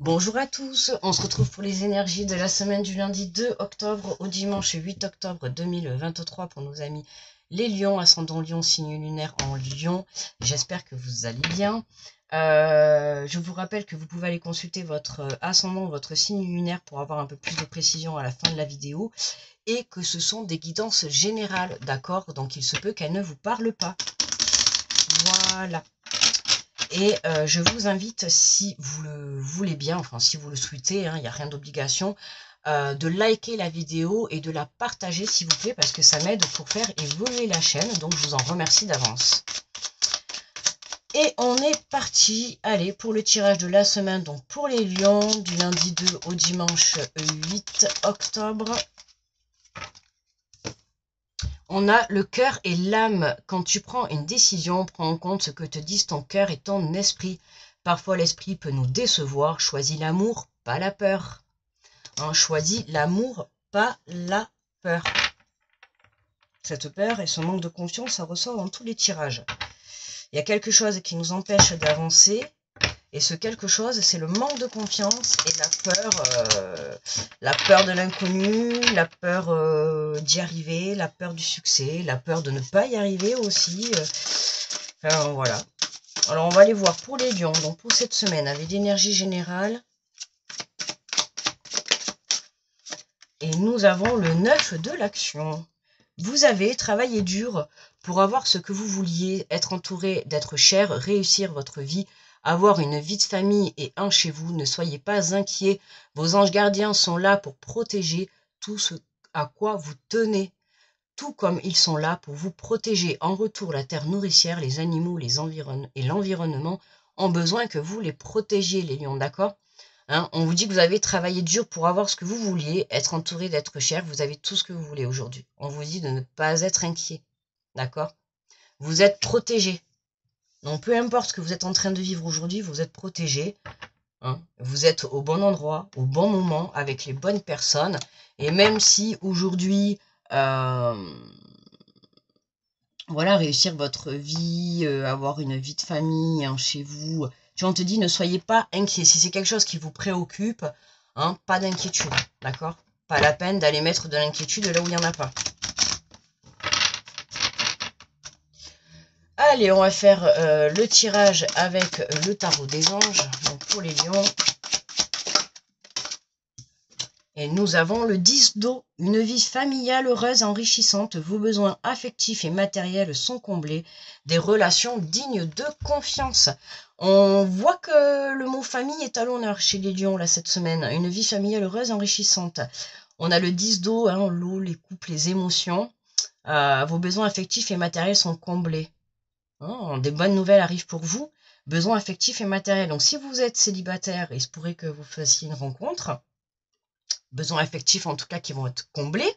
Bonjour à tous, on se retrouve pour les énergies de la semaine du lundi 2 octobre au dimanche 8 octobre 2023 pour nos amis les lions, ascendant lion, signe lunaire en lion. J'espère que vous allez bien. Je vous rappelle que vous pouvez aller consulter votre ascendant, votre signe lunaire pour avoir un peu plus de précision à la fin de la vidéo et que ce sont des guidances générales, d'accord? Donc il se peut qu'elles ne vous parlent pas. Voilà. Et je vous invite, si vous le voulez bien, enfin si vous le souhaitez, il n'y a rien d'obligation, de liker la vidéo et de la partager s'il vous plaît, parce que ça m'aide pour faire évoluer la chaîne, donc je vous en remercie d'avance. Et on est parti, allez, pour le tirage de la semaine, donc pour les lions, du lundi 2 au dimanche 8 octobre. On a le cœur et l'âme. Quand tu prends une décision, prends en compte ce que te disent ton cœur et ton esprit. Parfois, l'esprit peut nous décevoir. Choisis l'amour, pas la peur. Choisis l'amour, pas la peur. Cette peur et ce manque de confiance, ça ressort dans tous les tirages. Il y a quelque chose qui nous empêche d'avancer. Et ce quelque chose, c'est le manque de confiance et la peur de l'inconnu, la peur d'y arriver, la peur du succès, la peur de ne pas y arriver aussi. Enfin, voilà. Alors, on va aller voir pour les lions, donc pour cette semaine, avec l'énergie générale. Et nous avons le 9 de l'action. Vous avez travaillé dur pour avoir ce que vous vouliez, être entouré d'être cher, réussir votre vie, avoir une vie de famille et un chez vous. Ne soyez pas inquiets, vos anges gardiens sont là pour protéger tout ce à quoi vous tenez, tout comme ils sont là pour vous protéger. En retour, la terre nourricière, les animaux, et l'environnement ont besoin que vous les protégiez, les lions, d'accord? On vous dit que vous avez travaillé dur pour avoir ce que vous vouliez, être entouré d'être cher, vous avez tout ce que vous voulez aujourd'hui. On vous dit de ne pas être inquiet, d'accord? Vous êtes protégé. Donc peu importe ce que vous êtes en train de vivre aujourd'hui, vous êtes protégé. Vous êtes au bon endroit, au bon moment, avec les bonnes personnes. Et même si aujourd'hui, voilà, réussir votre vie, avoir une vie de famille chez vous, tu vois, on te dit ne soyez pas inquiets. Si c'est quelque chose qui vous préoccupe, pas d'inquiétude, d'accord? Pas la peine d'aller mettre de l'inquiétude là où il n'y en a pas. Allez, on va faire le tirage avec le tarot des anges, donc pour les lions. Et nous avons le 10 d'eau, une vie familiale heureuse et enrichissante. Vos besoins affectifs et matériels sont comblés. Des relations dignes de confiance. On voit que le mot famille est à l'honneur chez les lions là cette semaine. Une vie familiale heureuse et enrichissante. On a le 10 d'eau, l'eau, les couples, les émotions. Vos besoins affectifs et matériels sont comblés. Des bonnes nouvelles arrivent pour vous. Besoins affectifs et matériels. Donc si vous êtes célibataire, il se pourrait que vous fassiez une rencontre. Besoins affectifs en tout cas qui vont être comblés.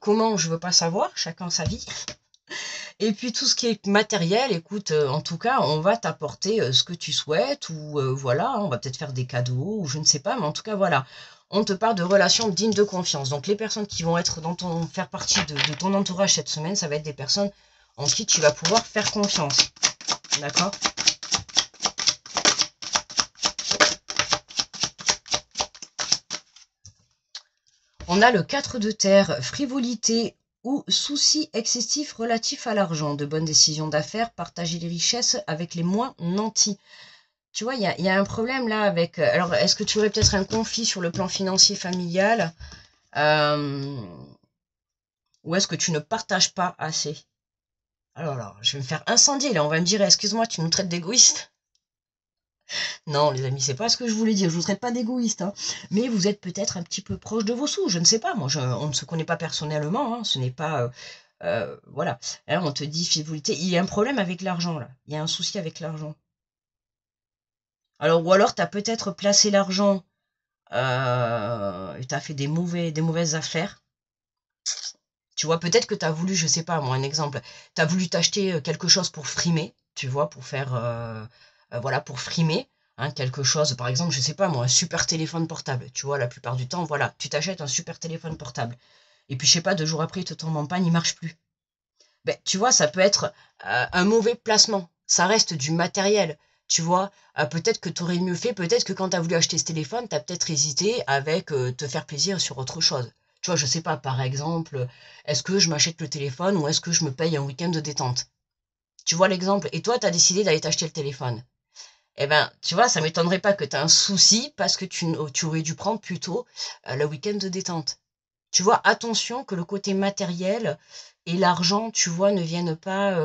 Comment, je veux pas savoir, chacun sa vie. Et puis tout ce qui est matériel, écoute, en tout cas, on va t'apporter ce que tu souhaites, ou voilà, on va peut-être faire des cadeaux, ou je ne sais pas, mais en tout cas, voilà. On te parle de relations dignes de confiance. Donc les personnes qui vont être faire partie de ton entourage cette semaine, ça va être des personnes en qui tu vas pouvoir faire confiance. D'accord ? On a le 4 de terre, frivolité ou soucis excessifs relatifs à l'argent, de bonnes décisions d'affaires, partager les richesses avec les moins nantis. Tu vois, il y a un problème là avec... alors, est-ce que tu aurais peut-être un conflit sur le plan financier familial euh, ou est-ce que tu ne partages pas assez? Alors là, je vais me faire incendier là, on va me dire, excuse-moi, tu nous traites d'égoïste? Non, les amis, c'est pas ce que je voulais dire. Je vous traite pas d'égoïste, mais vous êtes peut-être un petit peu proche de vos sous. Je ne sais pas. Moi, on ne se connaît pas personnellement. Ce n'est pas, voilà. On te dit frivolité. Il y a un problème avec l'argent là. Il y a un souci avec l'argent. Alors, ou alors, tu as peut-être placé l'argent et tu as fait des mauvaises affaires. Tu vois, peut-être que tu as voulu, je sais pas, moi, un exemple. Tu as voulu t'acheter quelque chose pour frimer, tu vois, pour faire, voilà, pour frimer. Quelque chose, par exemple, je sais pas moi, un super téléphone portable. Tu vois, la plupart du temps, voilà, tu t'achètes un super téléphone portable. Et puis, je sais pas, 2 jours après, il te tombe en panne, il marche plus. Ben, tu vois, ça peut être un mauvais placement. Ça reste du matériel. Tu vois, peut-être que tu aurais mieux fait, peut-être que quand tu as voulu acheter ce téléphone, tu as peut-être hésité avec te faire plaisir sur autre chose. Tu vois, je sais pas, par exemple, est-ce que je m'achète le téléphone ou est-ce que je me paye un week-end de détente? Tu vois l'exemple? Et toi, tu as décidé d'aller t'acheter le téléphone. Eh ben, tu vois, ça m'étonnerait pas que tu as un souci parce que tu aurais dû prendre plutôt le week-end de détente. Tu vois, attention que le côté matériel et l'argent, tu vois, ne viennent pas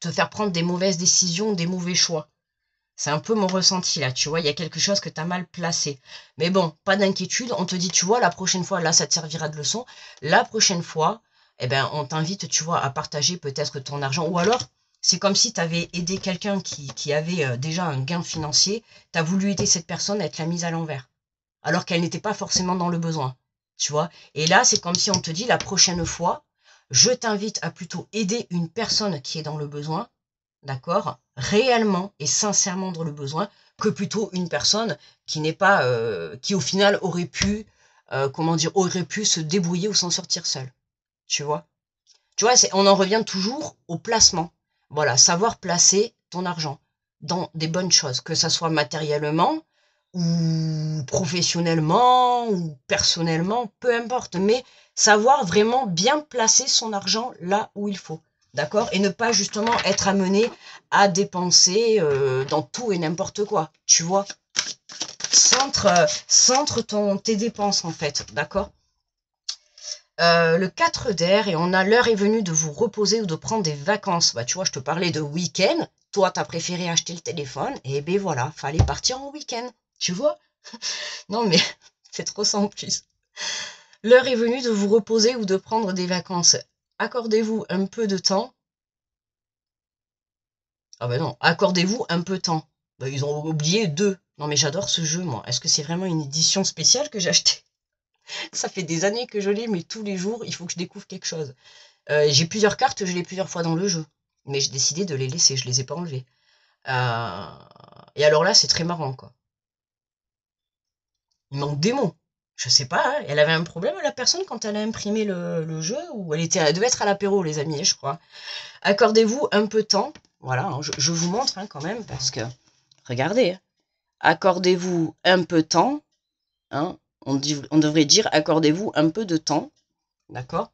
te faire prendre des mauvaises décisions, des mauvais choix. C'est un peu mon ressenti là, tu vois, il y a quelque chose que tu as mal placé. Mais bon, pas d'inquiétude, on te dit, tu vois, la prochaine fois, là, ça te servira de leçon. La prochaine fois, eh ben, on t'invite, tu vois, à partager peut-être ton argent. Ou alors, c'est comme si tu avais aidé quelqu'un qui avait déjà un gain financier, tu as voulu aider cette personne à être la mise à l'envers, alors qu'elle n'était pas forcément dans le besoin, tu vois. Et là, c'est comme si on te dit, la prochaine fois, je t'invite à plutôt aider une personne qui est dans le besoin, d'accord, réellement et sincèrement dans le besoin, que plutôt une personne qui n'est pas, qui au final aurait pu, comment dire, aurait pu se débrouiller ou s'en sortir seule, tu vois. Tu vois, on en revient toujours au placement. Voilà, savoir placer ton argent dans des bonnes choses, que ça soit matériellement ou professionnellement ou personnellement, peu importe, mais savoir vraiment bien placer son argent là où il faut. D'accord? Et ne pas justement être amené à dépenser dans tout et n'importe quoi. Tu vois? Centre tes dépenses en fait. D'accord? Le 4 d'air, et on a l'heure est venue de vous reposer ou de prendre des vacances. Bah, tu vois, je te parlais de week-end. Toi, t'as préféré acheter le téléphone. Et ben voilà, fallait partir en week-end. Tu vois? Non, mais c'est trop ça en plus. L'heure est venue de vous reposer ou de prendre des vacances. Accordez-vous un peu de temps. Ah ben non, accordez-vous un peu de temps. Bah, ils ont oublié deux. Non, mais j'adore ce jeu, moi. Est-ce que c'est vraiment une édition spéciale que j'ai achetée? Ça fait des années que je l'ai, mais tous les jours, il faut que je découvre quelque chose. J'ai plusieurs cartes, je l'ai plusieurs fois dans le jeu. Mais j'ai décidé de les laisser, je les ai pas enlevées. Euh, Et alors là, c'est très marrant, quoi. Il manque des mots. Je sais pas, hein, elle avait un problème, la personne, quand elle a imprimé le jeu, ou elle devait être à l'apéro, les amis, je crois. Accordez-vous un peu de temps. Voilà, hein, je vous montre hein, quand même, parce que, regardez, hein. Accordez-vous un peu de temps. Hein, on devrait dire accordez-vous un peu de temps. D'accord?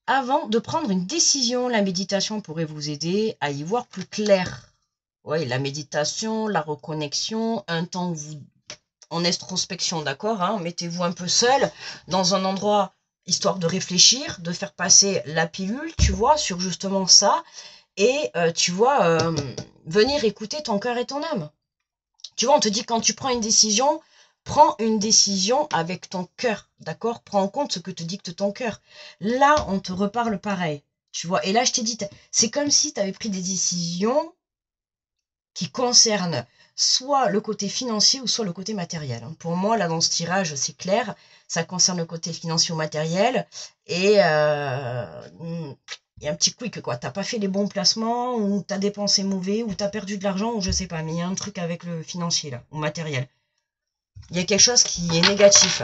Avant de prendre une décision, la méditation pourrait vous aider à y voir plus clair. Oui, la méditation, la reconnexion, un temps où vous, en introspection, d'accord, hein, mettez-vous un peu seul dans un endroit, histoire de réfléchir, de faire passer la pilule, tu vois, sur justement ça, et tu vois, venir écouter ton cœur et ton âme. Tu vois, on te dit quand tu prends une décision avec ton cœur, d'accord? Prends en compte ce que te dicte ton cœur. Là, on te reparle pareil, tu vois. Et là, je t'ai dit, c'est comme si tu avais pris des décisions qui concernent soit le côté financier ou soit le côté matériel. Pour moi, là, dans ce tirage, c'est clair, ça concerne le côté financier ou matériel. Et il y a un petit quick, quoi. T'as pas fait les bons placements, ou t'as dépensé mauvais, ou t'as perdu de l'argent, ou je sais pas, mais il y a un truc avec le financier, là, ou matériel. Il y a quelque chose qui est négatif.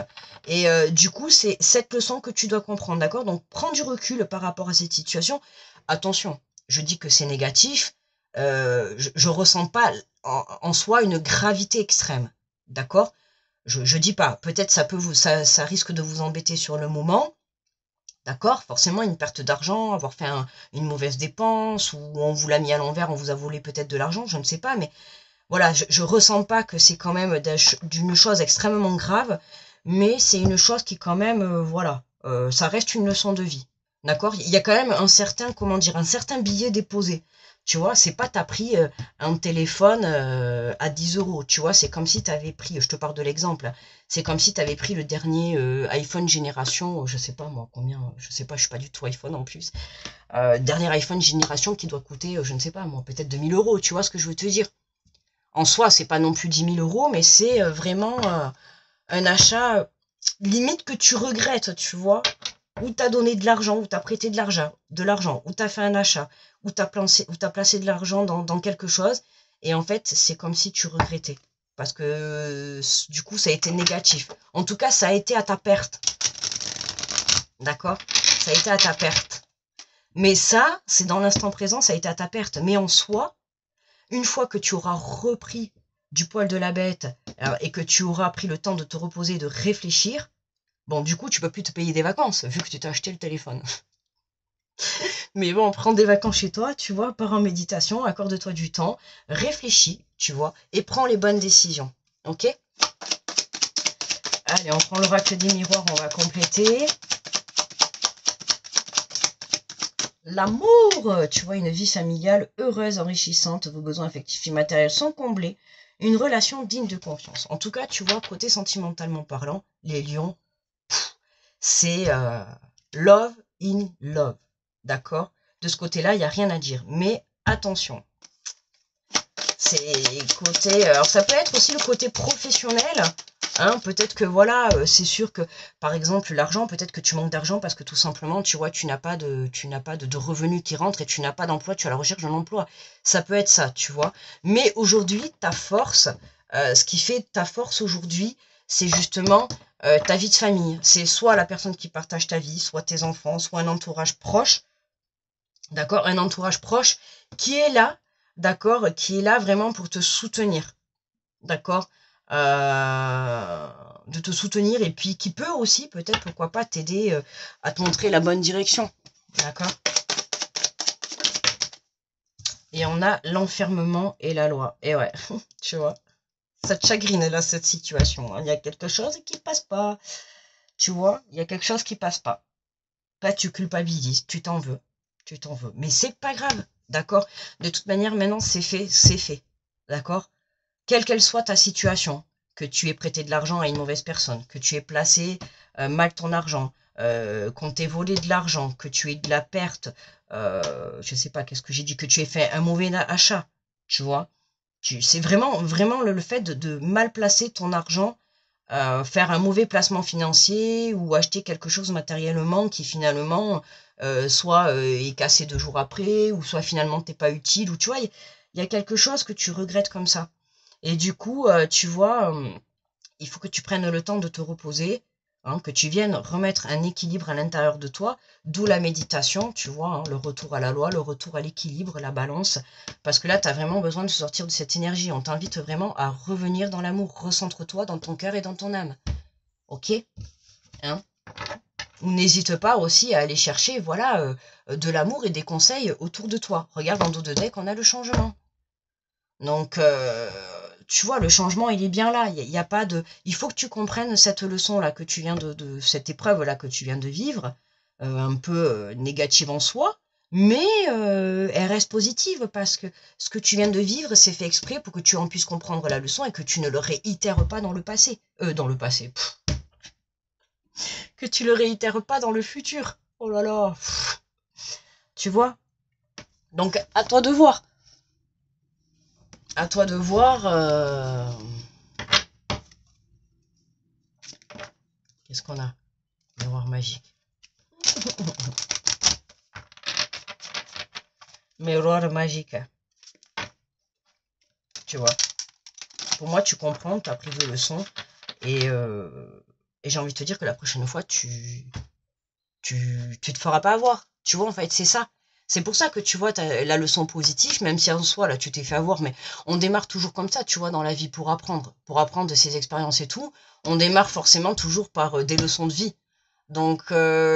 Et du coup, c'est cette leçon que tu dois comprendre, d'accord? Donc, prends du recul par rapport à cette situation. Attention, je dis que c'est négatif. Je ressens pas en soi une gravité extrême, d'accord? Je dis pas. Peut-être ça risque de vous embêter sur le moment, d'accord? Forcément, une perte d'argent, avoir fait une mauvaise dépense, ou on vous l'a mis à l'envers, on vous a volé peut-être de l'argent, je ne sais pas, mais voilà, je ressens pas que c'est quand même d'une chose extrêmement grave, mais c'est une chose qui quand même, voilà, ça reste une leçon de vie. D'accord? Il y a quand même un certain, comment dire, un certain billet déposé. Tu vois, c'est pas t'as pris un téléphone à 10 euros. Tu vois, c'est comme si tu avais pris, je te parle de l'exemple, hein, c'est comme si tu avais pris le dernier iPhone génération, je sais pas moi combien, je sais pas, je suis pas du tout iPhone en plus. Dernier iPhone génération qui doit coûter, je ne sais pas moi, peut-être 2000 euros. Tu vois ce que je veux te dire? En soi, c'est pas non plus 10 000 euros, mais c'est vraiment un achat limite que tu regrettes, tu vois. Où t'as donné de l'argent, où t'as prêté de l'argent, où t'as fait un achat, où t'as placé de l'argent dans quelque chose. Et en fait, c'est comme si tu regrettais. Parce que du coup, ça a été négatif. En tout cas, ça a été à ta perte. D'accord? Ça a été à ta perte. Mais ça, c'est dans l'instant présent, ça a été à ta perte. Mais en soi, Une fois que tu auras repris du poil de la bête et que tu auras pris le temps de te reposer, de réfléchir, bon, du coup, tu peux plus te payer des vacances, vu que tu t'as acheté le téléphone. Mais bon, prends des vacances chez toi, tu vois, pars en méditation, accorde-toi du temps, réfléchis, tu vois, et prends les bonnes décisions. Ok? Allez, on prend l'oracle des miroirs, on va compléter. L'amour, tu vois, une vie familiale heureuse, enrichissante, vos besoins affectifs et matériels sont comblés, une relation digne de confiance. En tout cas, tu vois, côté sentimentalement parlant, les lions, c'est love in love, d'accord? De ce côté-là, il n'y a rien à dire. Mais attention, c'est côté... alors ça peut être aussi le côté professionnel, hein, peut-être que voilà, c'est sûr que, par exemple, l'argent, peut-être que tu manques d'argent parce que tout simplement, tu vois, tu n'as pas de revenus qui rentrent et tu n'as pas d'emploi, tu es à la recherche d'un emploi. Ça peut être ça, tu vois. Mais aujourd'hui, ta force, ce qui fait ta force aujourd'hui, c'est justement ta vie de famille. C'est soit la personne qui partage ta vie, soit tes enfants, soit un entourage proche, d'accord? Un entourage proche qui est là, d'accord? Qui est là vraiment pour te soutenir, d'accord? De te soutenir et puis qui peut aussi, peut-être, pourquoi pas, t'aider à te montrer la bonne direction, d'accord? Et on a l'enfermement et la loi. Et ouais, tu vois, ça te chagrine là, cette situation. Hein. Il y a quelque chose qui passe pas, tu vois, il y a quelque chose qui passe pas. Là, tu culpabilises, tu t'en veux, mais c'est pas grave, d'accord? De toute manière, maintenant, c'est fait, d'accord? Quelle qu'elle soit ta situation, que tu aies prêté de l'argent à une mauvaise personne, que tu aies placé mal ton argent, qu'on t'ait volé de l'argent, que tu aies de la perte, je sais pas, qu'est-ce que j'ai dit, que tu aies fait un mauvais achat, tu vois? C'est vraiment le fait de mal placer ton argent, faire un mauvais placement financier ou acheter quelque chose matériellement qui finalement soit est cassé 2 jours après, ou soit finalement t'es pas utile, ou tu vois, il y a quelque chose que tu regrettes comme ça. Et du coup, tu vois, il faut que tu prennes le temps de te reposer, hein, que tu viennes remettre un équilibre à l'intérieur de toi, d'où la méditation, tu vois, hein, le retour à la loi, le retour à l'équilibre, la balance, parce que là, tu as vraiment besoin de sortir de cette énergie. On t'invite vraiment à revenir dans l'amour. Recentre-toi dans ton cœur et dans ton âme. Ok, hein? N'hésite pas aussi à aller chercher, voilà, de l'amour et des conseils autour de toi. Regarde, en dos de deck, on a le changement. Donc, tu vois, le changement, il est bien là. Il y a pas de... Il faut que tu comprennes cette leçon-là que tu viens cette épreuve-là que tu viens de vivre, un peu négative en soi, mais elle reste positive parce que ce que tu viens de vivre, c'est fait exprès pour que tu en puisses comprendre la leçon et que tu ne le réitères pas dans le passé. Dans le passé. Que tu le réitères pas dans le futur. Oh là là. Tu vois? Donc, à toi de voir. À toi de voir... Qu'est-ce qu'on a? Miroir magique. Miroir magique. Tu vois. Pour moi, tu comprends, tu as pris de leçons. Et j'ai envie de te dire que la prochaine fois, tu te feras pas avoir. Tu vois, en fait, c'est ça. C'est pour ça que tu vois, as la leçon positive, même si en soi, là, tu t'es fait avoir, mais on démarre toujours comme ça, tu vois, dans la vie pour apprendre de ses expériences et tout. On démarre forcément toujours par des leçons de vie. Donc,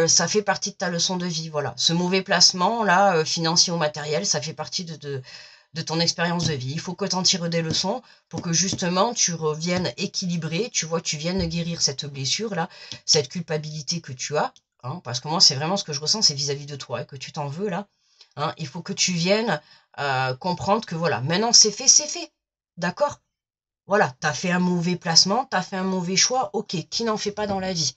ça fait partie de ta leçon de vie, voilà. Ce mauvais placement, là, financier ou matériel, ça fait partie de ton expérience de vie. Il faut que tu en tires des leçons pour que justement tu reviennes équilibré, tu vois, tu viennes guérir cette blessure-là, cette culpabilité que tu as, hein, parce que moi, c'est vraiment ce que je ressens, c'est vis-à-vis de toi, que tu t'en veux, là. Hein, il faut que tu viennes comprendre que, voilà, maintenant c'est fait, d'accord? Voilà, t'as fait un mauvais placement, t'as fait un mauvais choix, ok, qui n'en fait pas dans la vie?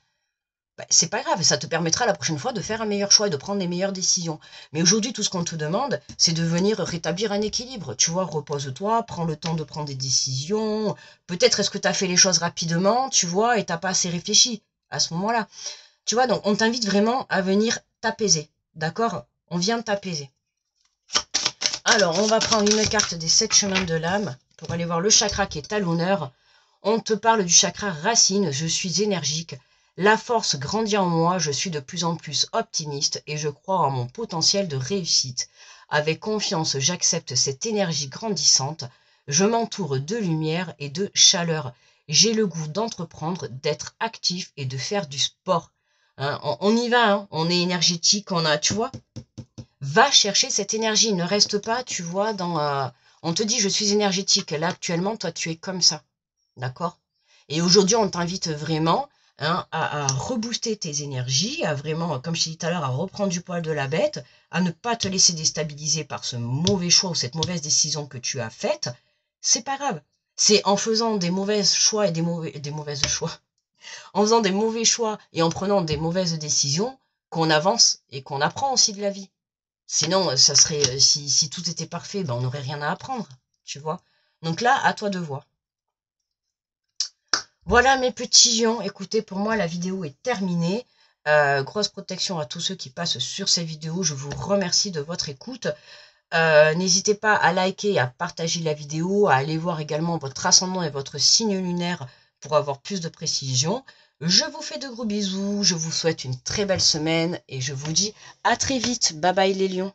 Bah, c'est pas grave, ça te permettra la prochaine fois de faire un meilleur choix et de prendre des meilleures décisions. Mais aujourd'hui, tout ce qu'on te demande, c'est de venir rétablir un équilibre. Tu vois, repose-toi, prends le temps de prendre des décisions. Peut-être est-ce que tu as fait les choses rapidement, tu vois, et t'as pas assez réfléchi à ce moment-là. Tu vois, donc on t'invite vraiment à venir t'apaiser. D'accord? On vient t'apaiser. Alors, on va prendre une carte des 7 chemins de l'âme pour aller voir le chakra qui est à l'honneur. On te parle du chakra racine, je suis énergique. La force grandit en moi, je suis de plus en plus optimiste et je crois en mon potentiel de réussite. Avec confiance, j'accepte cette énergie grandissante. Je m'entoure de lumière et de chaleur. J'ai le goût d'entreprendre, d'être actif et de faire du sport. Hein, on y va, hein, on est énergétique, on a, tu vois. Va chercher cette énergie, ne reste pas, tu vois, on te dit je suis énergétique. Là, actuellement, toi, tu es comme ça. D'accord? Et aujourd'hui, on t'invite vraiment, hein, à rebooster tes énergies, à vraiment, comme je t'ai dit tout à l'heure, à reprendre du poil de la bête, à ne pas te laisser déstabiliser par ce mauvais choix ou cette mauvaise décision que tu as faite. C'est pas grave. C'est en faisant des mauvais choix et des mauvaises choix, en faisant des mauvais choix et en prenant des mauvaises décisions qu'on avance et qu'on apprend aussi de la vie. Sinon, ça serait, si tout était parfait, ben on n'aurait rien à apprendre, tu vois. Donc là, à toi de voir. Voilà mes petits lions, écoutez, pour moi la vidéo est terminée. Grosse protection à tous ceux qui passent sur ces vidéos, je vous remercie de votre écoute. N'hésitez pas à liker et à partager la vidéo, à aller voir également votre ascendant et votre signe lunaire pour avoir plus de précision. Je vous fais de gros bisous, je vous souhaite une très belle semaine et je vous dis à très vite. Bye bye les lions.